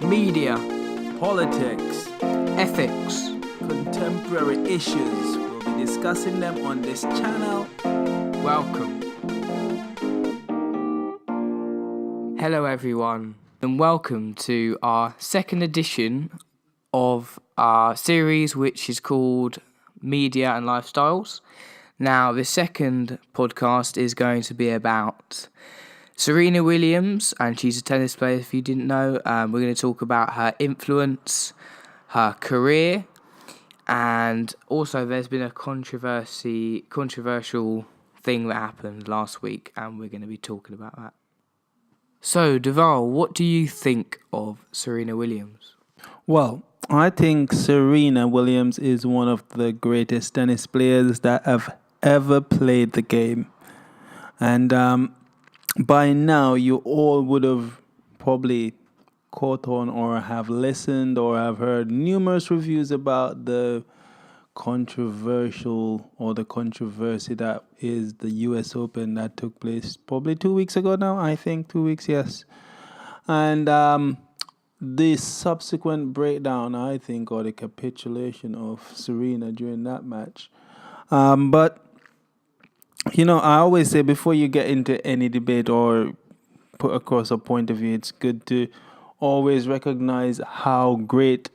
media, politics, ethics. contemporary issues. We'll be discussing them on this channel. Welcome. Hello everyone and welcome to our second edition of our series which is called Media and Lifestyles. Now the second podcast is going to be about Serena Williams, and she's a tennis player if you didn't know. We're going to talk about her influence, her career, and also there's been a controversial thing that happened last week, and we're going to be talking about that. So, Deval, what do you think of Serena Williams? Well, I think Serena Williams is one of the greatest tennis players that have ever played the game. And by now, you all would have probably caught on or have listened or have heard numerous reviews about the controversy that is the US Open that took place probably 2 weeks ago now, I think 2 weeks, yes. And the subsequent breakdown, I think, or the capitulation of Serena during that match. But, you know, I always say before you get into any debate or put across a point of view, it's good to always recognize how great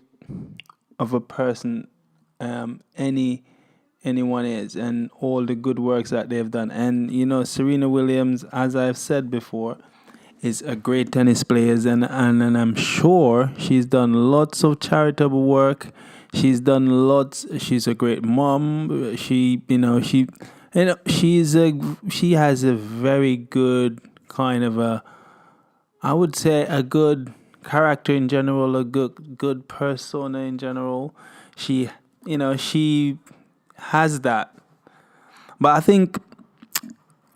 of a person anyone is and all the good works that they've done. And, you know, Serena Williams, as I've said before, is a great tennis player, and I'm sure she's done lots of charitable work. She's done lots. She's a great mom. She has a very good kind of I would say a good character in general, a good persona in general. She has that. But I think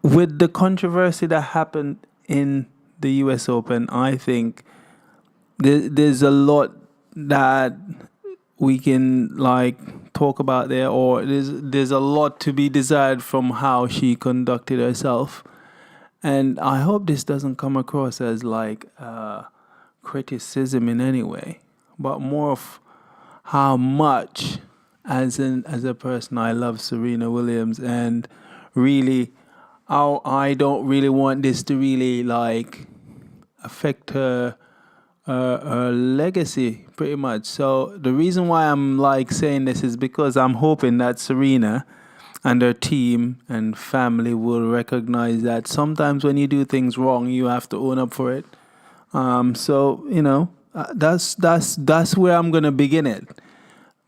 with the controversy that happened in the US Open, I think there's a lot that we can talk about there, or there's a lot to be desired from how she conducted herself. And I hope this doesn't come across as criticism in any way, but more of how much as a person I love Serena Williams, and really I don't really want this to really affect her legacy pretty much. So the reason why I'm saying this is because I'm hoping that Serena and her team and family will recognize that sometimes when you do things wrong, you have to own up for it. So you know, that's where I'm gonna begin it,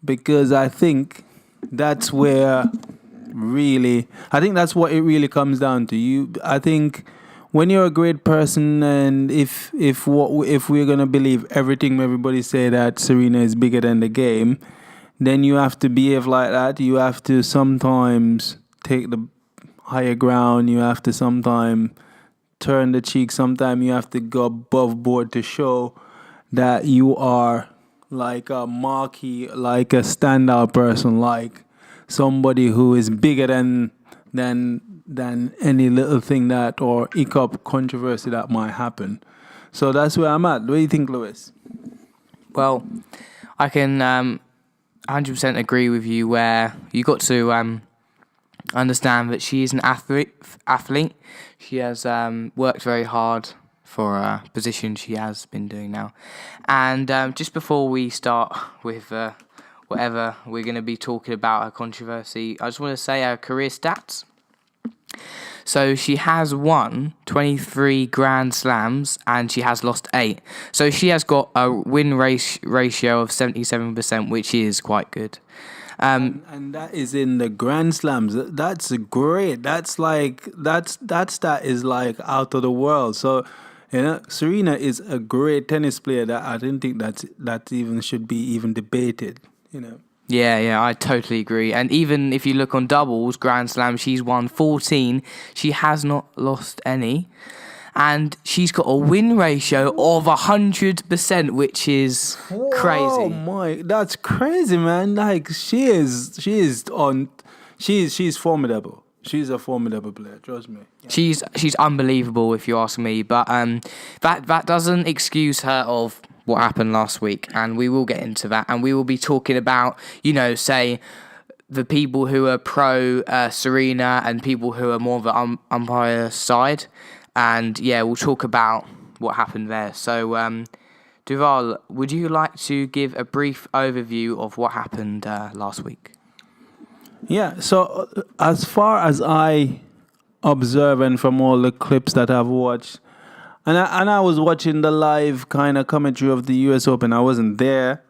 because I think that's where that's what it really comes down to. I think when you're a great person, and if we're gonna believe everything everybody say that Serena is bigger than the game, then you have to behave like that. You have to sometimes take the higher ground. You have to sometimes turn the cheek. Sometimes you have to go above board to show that you are like a marquee, like a standout person, like somebody who is bigger than any little thing that or hiccup controversy that might happen. So that's where I'm at. What do you think, Lewis? Well, I can 100% agree with you where you got to understand that she is an athlete. She has worked very hard for a position she has been doing now. And just before we start with whatever we're going to be talking about, her controversy, I just want to say her career stats. So she has won 23 Grand Slams and she has lost 8. So she has got a win ratio of 77%, which is quite good. And that is in the Grand Slams. That's great. That stat is out of the world. So, you know, Serena is a great tennis player that I didn't think that even should be even debated, you know. Yeah, I totally agree. And even if you look on doubles, Grand Slam, she's won 14. She has not lost any. And she's got a win ratio of 100%, which is crazy. Oh my, that's crazy, man. She's formidable. She's a formidable player, trust me. Yeah. She's unbelievable if you ask me, but that doesn't excuse her of what happened last week, and we will get into that, and we will be talking about, say, the people who are pro Serena and people who are more of the umpire side, and we'll talk about what happened there. So, Duval, would you like to give a brief overview of what happened last week? Yeah, so as far as I observe and from all the clips that I've watched, and I was watching the live kind of commentary of the US Open. I wasn't there,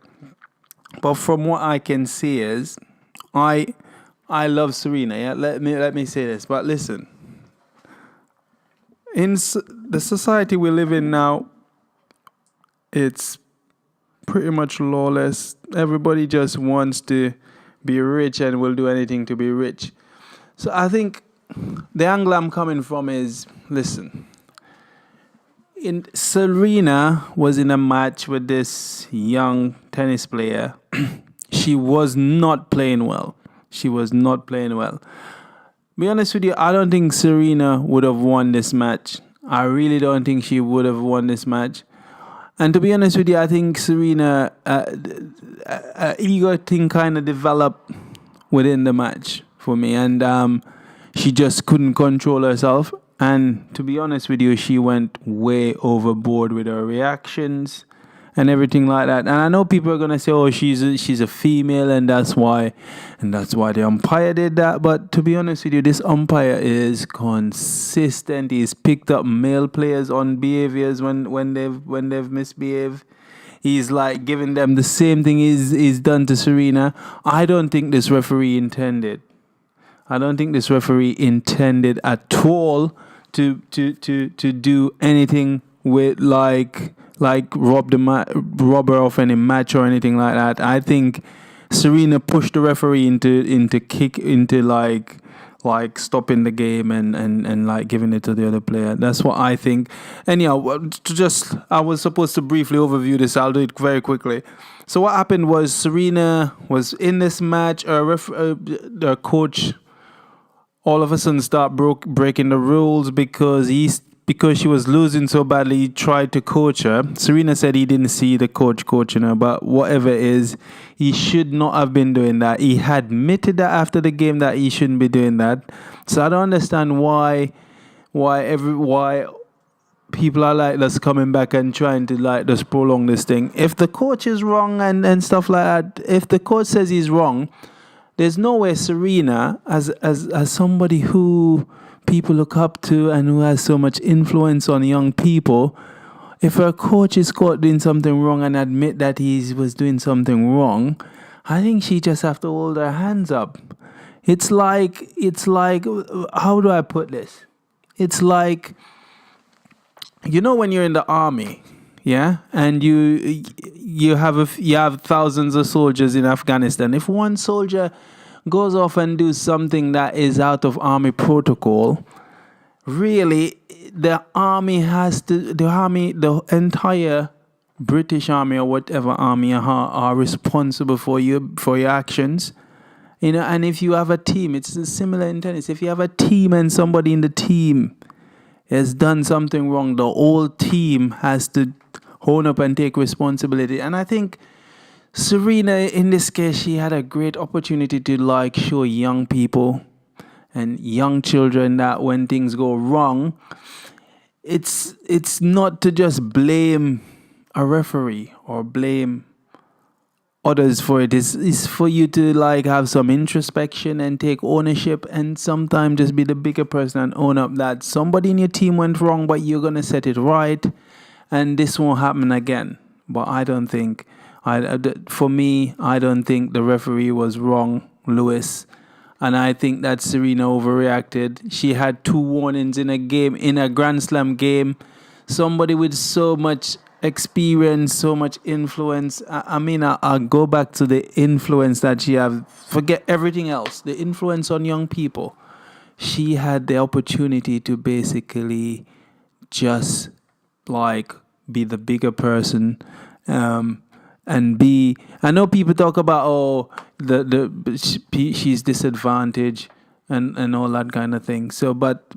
but from what I can see is, I love Serena. Yeah, let me say this. But listen, in the society we live in now, it's pretty much lawless. Everybody just wants to be rich and will do anything to be rich. So I think the angle I'm coming from is, listen, Serena was in a match with this young tennis player. She was not playing well. Be honest with you, I don't think Serena would have won this match. I really don't think she would have won this match. And to be honest with you, I think Serena, ego thing kind of developed within the match for me. And she just couldn't control herself. And to be honest with you, she went way overboard with her reactions and everything like that. And I know people are gonna say, "Oh, she's a female, and that's why the umpire did that." But to be honest with you, this umpire is consistent. He's picked up male players on behaviors when they've misbehaved. He's like giving them the same thing he's done to Serena. I don't think this referee intended at all to do anything with like rob her of any match or anything like that. I think Serena pushed the referee into like stopping the game and like giving it to the other player. That's what I think. Anyhow, I was supposed to briefly overview this. I'll do it very quickly. So what happened was Serena was in this match. Her coach all of a sudden start breaking the rules because she was losing so badly. He tried to coach her. Serena said he didn't see the coach coaching her, but whatever it is, he should not have been doing that. He had admitted that after the game that he shouldn't be doing that. So I don't understand why people are like just coming back and trying to like just prolong this thing. If the coach is wrong and stuff like that, if the coach says he's wrong, there's no way Serena, as somebody who people look up to and who has so much influence on young people, if her coach is caught doing something wrong and admit that he was doing something wrong, I think she just have to hold her hands up. It's like, how do I put this? It's like, when you're in the army, yeah, and you have thousands of soldiers in Afghanistan. If one soldier goes off and do something that is out of army protocol, really, the entire British army or whatever army are responsible for your actions. And if you have a team, it's similar in tennis. If you have a team and somebody in the team has done something wrong, the whole team has to own up and take responsibility. And I think Serena, in this case, she had a great opportunity to show young people and young children that when things go wrong, it's not to just blame a referee or blame others for it. It's for you to have some introspection and take ownership and sometimes just be the bigger person and own up that somebody in your team went wrong, but you're going to set it right and this won't happen again. But I don't think, I don't think the referee was wrong, Lewis. And I think that Serena overreacted. She had 2 warnings in a Grand Slam game. Somebody with so much experience, so much influence. I'll go back to the influence that she had. Forget everything else. The influence on young people. She had the opportunity to basically just be the bigger person. And be, I know people talk about she's disadvantaged and all that kind of thing. So, but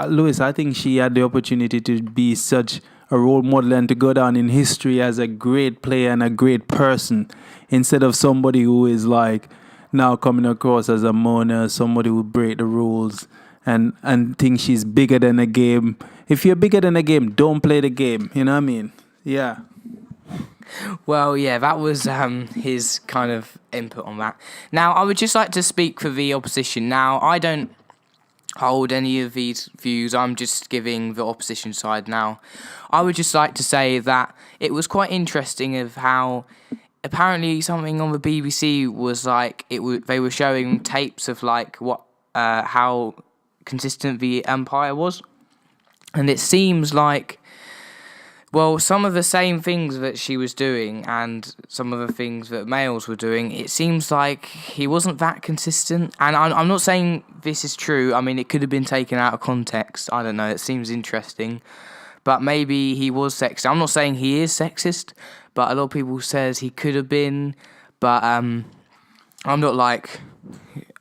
Lewis, I think she had the opportunity to be such a role model and to go down in history as a great player and a great person, instead of somebody who is like now coming across as a moaner, somebody who break the rules and think she's bigger than the game. If you're bigger than the game, don't play the game. You know what I mean? Yeah. Well, yeah, that was his kind of input on that. Now, I would just like to speak for the opposition. Now, I don't hold any of these views. I'm just giving the opposition side now. I would just like to say that it was quite interesting of how apparently something on the BBC was like they were showing tapes of like what how consistent the umpire was, and it seems like, well, some of the same things that she was doing and some of the things that males were doing, it seems like he wasn't that consistent. And I'm not saying this is true. I mean, it could have been taken out of context. I don't know. It seems interesting. But maybe he was sexist. I'm not saying he is sexist, but a lot of people says he could have been. But I'm not like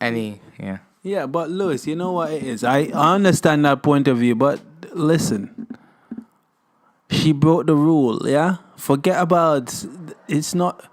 any, yeah. Yeah, but Lewis, you know what it is? I understand that point of view, but listen. She broke the rule, yeah? Forget about, it's not,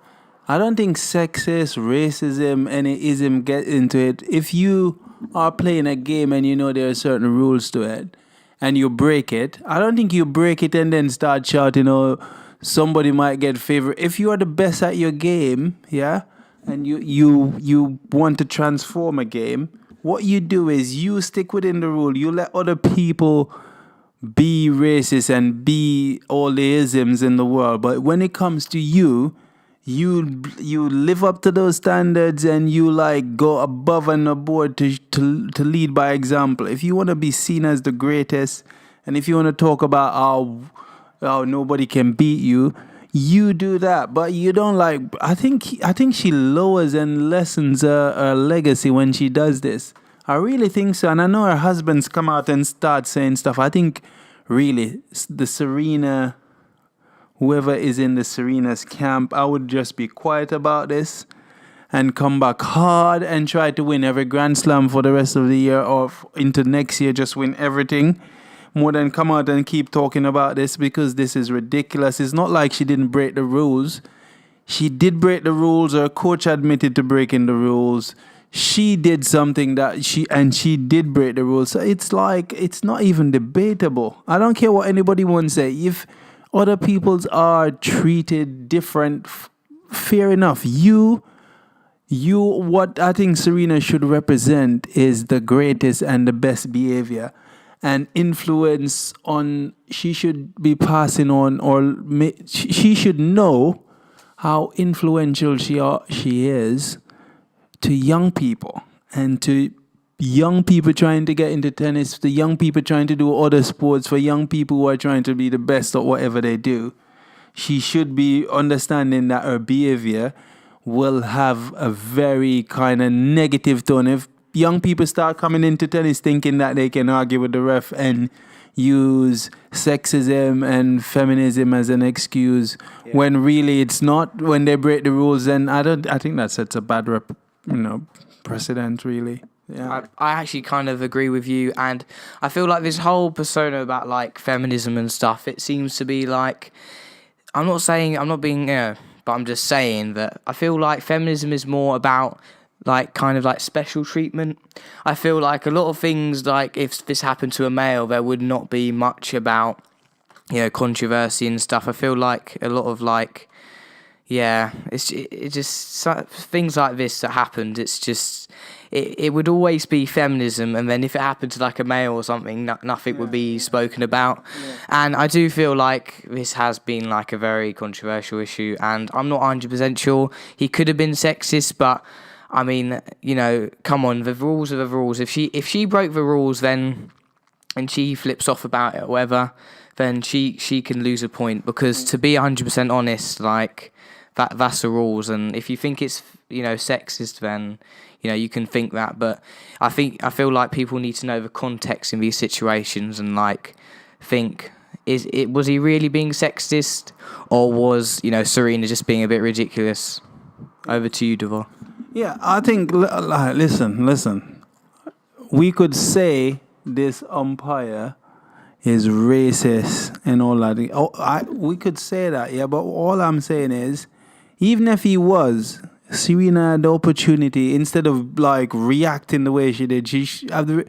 I don't think sexist, racism, any ism get into it. If you are playing a game and you know there are certain rules to it and you break it, I don't think you break it and then start shouting, oh, somebody might get favor. If you are the best at your game, yeah, and you want to transform a game, what you do is you stick within the rule. You let other people be racist and be all the isms in the world, but when it comes to you live up to those standards and you like go above and above to lead by example. If you want to be seen as the greatest, and if you want to talk about how nobody can beat you, you do that. But you don't like. I think she lowers and lessens her legacy when she does this. I really think so. And I know her husband's come out and start saying stuff. I think really the Serena, whoever is in the Serena's camp, I would just be quiet about this and come back hard and try to win every Grand Slam for the rest of the year or into next year, just win everything. More than come out and keep talking about this, because this is ridiculous. It's not like she didn't break the rules. She did break the rules. Her coach admitted to breaking the rules. She did something that she did break the rules. So it's like, it's not even debatable. I don't care what anybody wants to say. If other peoples are treated different, fair enough. What I think Serena should represent is the greatest and the best behavior and influence on. She should be passing on, or she should know how influential she is to young people, and to young people trying to get into tennis, to young people trying to do other sports, for young people who are trying to be the best at whatever they do. She should be understanding that her behavior will have a very kind of negative tone. If young people start coming into tennis thinking that they can argue with the ref and use sexism and feminism as an excuse, when really it's not, when they break the rules, then I think that sets a bad precedent, really. Yeah. I actually kind of agree with you, and I feel like this whole persona about like feminism and stuff, it seems to be like, I'm not being, but I'm just saying that I feel like feminism is more about like kind of like special treatment. I feel like a lot of things, like if this happened to a male, there would not be much about, controversy and stuff. I feel like a lot of like, it just things like this that happened. It's just it would always be feminism, and then if it happened to like a male or something, nothing would be spoken about. Yeah. And I do feel like this has been like a very controversial issue, and I'm not 100% sure he could have been sexist, but I mean, come on, the rules are the rules. If she broke the rules, then and she flips off about it or whatever, then she can lose a point, because to be 100% honest, like that's the rules. And if you think it's sexist, then you can think that. But I feel like people need to know the context in these situations and like think, was he really being sexist, or was Serena just being a bit ridiculous? Over to you, Devar. Yeah, I think, listen. We could say this umpire is racist and all that. We could say that, yeah, but all I'm saying is, even if he was, Serena had the opportunity, instead of like reacting the way she did, to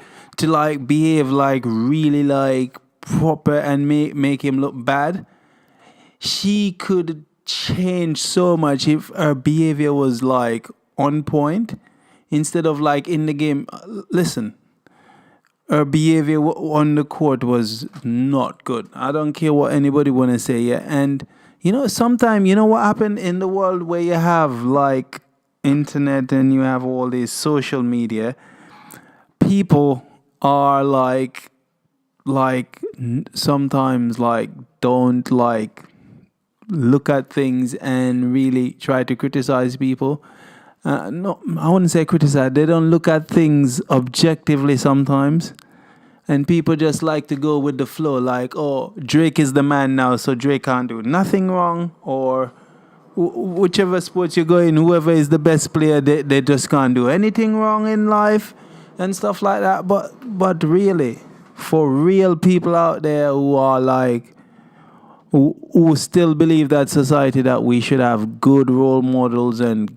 like behave like really like proper and make him look bad. She could change so much if her behavior was like on point, instead of like in the game. Listen, her behavior on the court was not good. I don't care what anybody want to say, yeah. And sometimes, what happened in the world where you have like internet and you have all this social media, people are like sometimes like don't like look at things and really try to criticize people. No, I wouldn't say criticize. They don't look at things objectively sometimes. And people just like to go with the flow, like, oh, Drake is the man now, so Drake can't do nothing wrong. Or whichever sports you go in, whoever is the best player, they just can't do anything wrong in life and stuff like that. But really, for real people out there who are like, who still believe that society, that we should have good role models and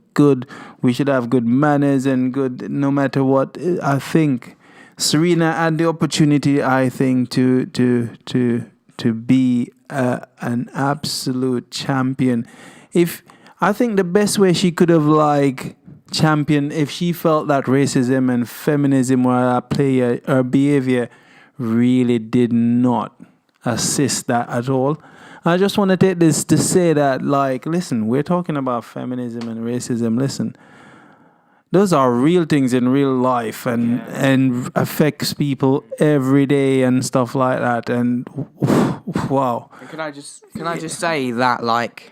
we should have good manners and good, no matter what. I think Serena had the opportunity, I think, to be an absolute champion. I think the best way she could have like championed, if she felt that racism and feminism were at play, her behavior really did not assist that at all. I just want to take this to say that, like, listen, we're talking about feminism and racism. Listen, those are real things in real life and affects people every day and stuff like that. And wow. Can I just say that, like,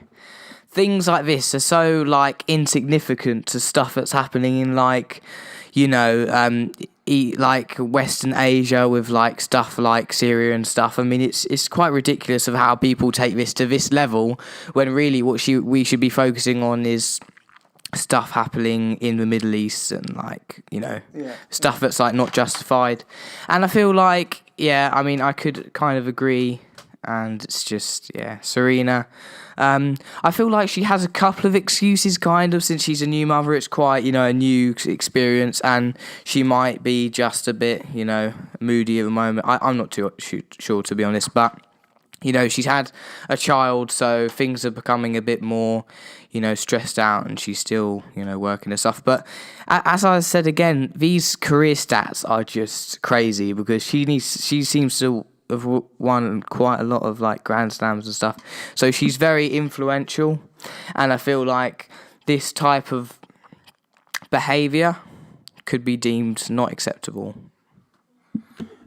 things like this are so like insignificant to stuff that's happening in like, like Western Asia with like stuff like Syria and stuff. I mean, it's quite ridiculous of how people take this to this level when really we should be focusing on is stuff happening in the Middle East and like, stuff that's like not justified. And I feel like, I could kind of agree. And it's just, Serena. I feel like she has a couple of excuses, kind of, since she's a new mother. It's quite, a new experience, and she might be just a bit, moody at the moment. I'm not too sure, to be honest, but, she's had a child, so things are becoming a bit more, stressed out, and she's still, working her stuff. But as I said again, these career stats are just crazy because she seems to have won quite a lot of like Grand Slams and stuff, so she's very influential, and I feel like this type of behaviour could be deemed not acceptable.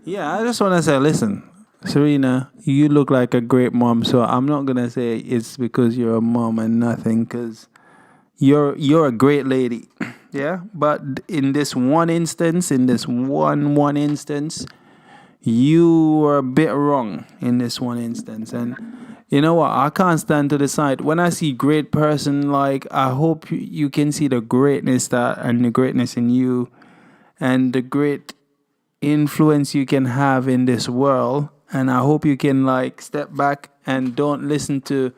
I just want to say, listen, Serena, you look like a great mom, so I'm not gonna say it's because you're a mom and nothing, because you're a great lady. But in this one instance, you were a bit wrong in this one instance. And you know what? I can't stand to the side. When I see great person, like, I hope you can see the greatness and the greatness in you and the great influence you can have in this world. And I hope you can like step back and don't listen to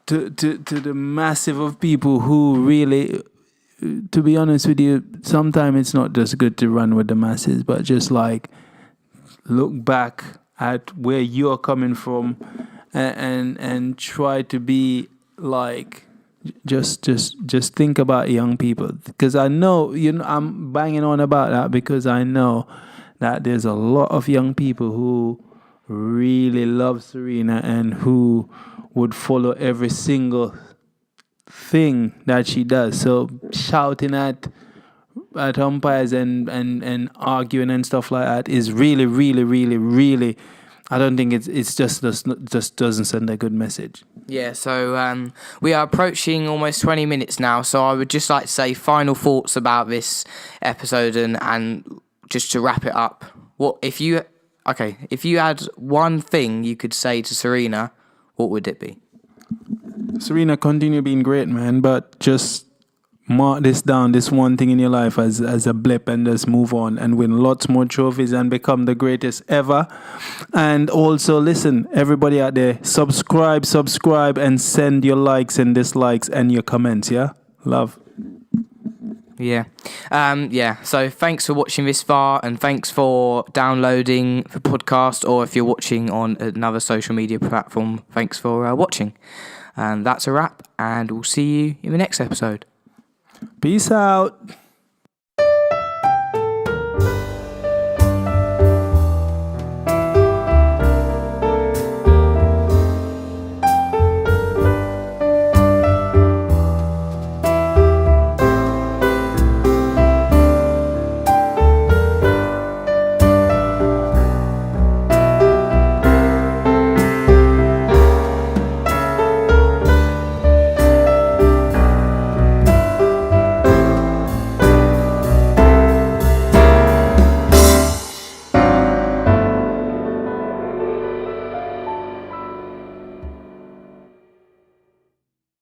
the massive of people who really, to be honest with you, sometimes it's not just good to run with the masses, but just like look back at where you're coming from and try to be like just think about young people, because I know I'm banging on about that because I know that there's a lot of young people who really love Serena and who would follow every single thing that she does. So shouting at umpires and arguing and stuff like that is really, really, really, really, I don't think it's just doesn't send a good message. So we are approaching almost 20 minutes now, so I would just like to say final thoughts about this episode and just to wrap it up. If you had one thing you could say to Serena, what would it be? Serena, continue being great, man, but just mark this down, this one thing in your life as a blip, and just move on and win lots more trophies and become the greatest ever. And also, listen, everybody out there, subscribe, and send your likes and dislikes and your comments. Yeah, love. Yeah. So thanks for watching this far, and thanks for downloading the podcast, or if you're watching on another social media platform, thanks for watching. And that's a wrap, and we'll see you in the next episode. Peace out.